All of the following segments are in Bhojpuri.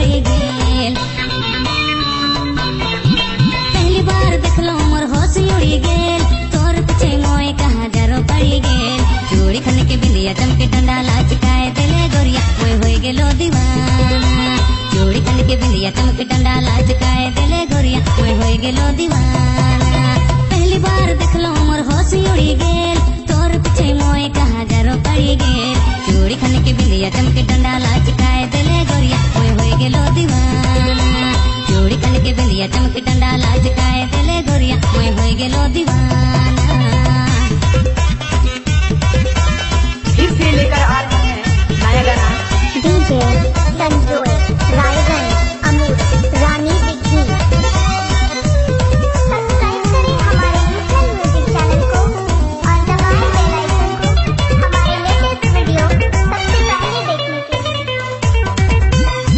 पड़ी गेल। पहली बार देखलो मोर होश उड़ी गेल, तोर पीछे मोए कहाँ जरो पड़ी गेल। चूड़ी खन के बिंदिया चमके डंडा लाचकाए देले गोरिया मोए होई गेलो दीवाना। चूड़ी खन के बिंदिया चमके डंडा लाचकाए देले गोरिया मोए होई गेलो दीवाना। पहली बार देखलो मोर होश उड़ी गेल, तोर पीछे मोए कहाँ जरो पड़ी गेल। चूड़ी खन के बिंदिया चमके डंडा लाचकाए देले गोरिया मोए होई गेलो दीवाना। चूड़ी खन के बिंदिया चमके डंडा लाचकाए देले गोरिया मोए होई गेलो दीवाना। फिर से लेकर आ रहे हैं नया गाना। डीजे संजोए रायगंज अमूल रानी दिग्गी। सब्सक्राइब करें हमारे यूट्यूब म्यूजिक चैनल को और दबाएं बेल आइकन को हमारे लेटेस्ट वीडियो सबसे पहले देखने के लिए।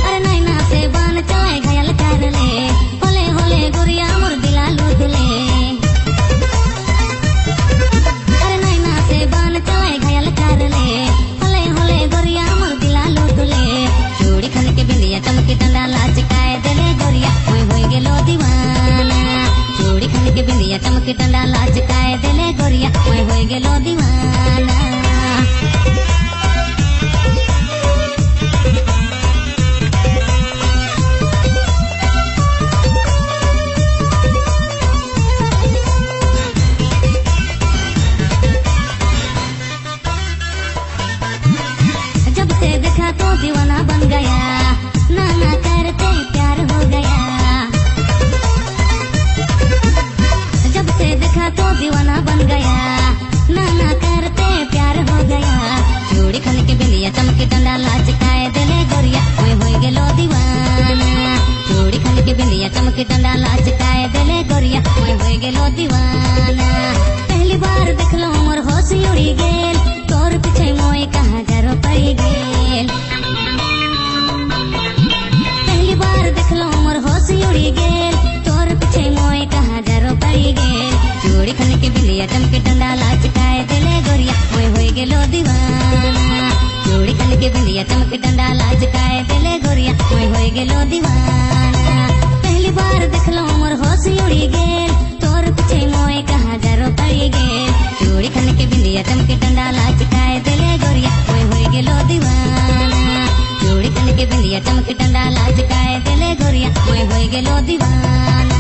अरे नैना से बान चलाए घायल कर ले, होले होले गोरिया मोर दिला लूट ले। अरे नैना से बान चलाए घायल कर ले, होले होले गोरिया मोर दिला लूट ले। चूड़ी खन के बिंदिया चमके डंडा लाचकाए देले गोरिया मोए होई गेलो दीवाना। चूड़ी खन के बिंदिया चमके डंडा लाचकाए देले गोरिया मोए होई गेलो दीवाना। जब से देखा तो दीवाना बन गया, नाना करते प्यार हो गया। जब से देखा तो दीवाना बन गया, नाना करते प्यार हो गया। चूड़ी खन के बिंदिया चमके डंडा लाचकाए देले गोरिया मोए होई गेलो दीवाना। चूड़ी खन के बिंदिया चमके डंडा लाचकाए देले गोरिया मोए होई गेलो दीवाना। पहली बार देखलो मोर होश उड़ी गेल, तोर पीछे मोए कहाँ जरो पड़ी गेल। पहली बार देखलो मोर होश उड़ी गेल, तोर पीछे मोए कहाँ जरो पड़ी गेल। चूड़ी खन के बिंदिया चमके डंडा लाचकाए देले गोरिया मोए होई गेलो दीवाना। चूड़ी खन के बिंदिया चमके डंडा लाचकाए देले गोरिया मोए होई गेलो दीवाना। पहली बार देखलो मोर होश उड़ी गेल, तोर पीछे मोए कहाँ जरो पड़ी गेल। चूड़ी खन के बिंदिया चमके डंडा लाचकाए देले गोरिया मोए होई गेलो दीवाना। चूड़ी खन के बिंदिया चमके डंडा लाचकाए देले गोरिया मोए होई गेलो दीवाना।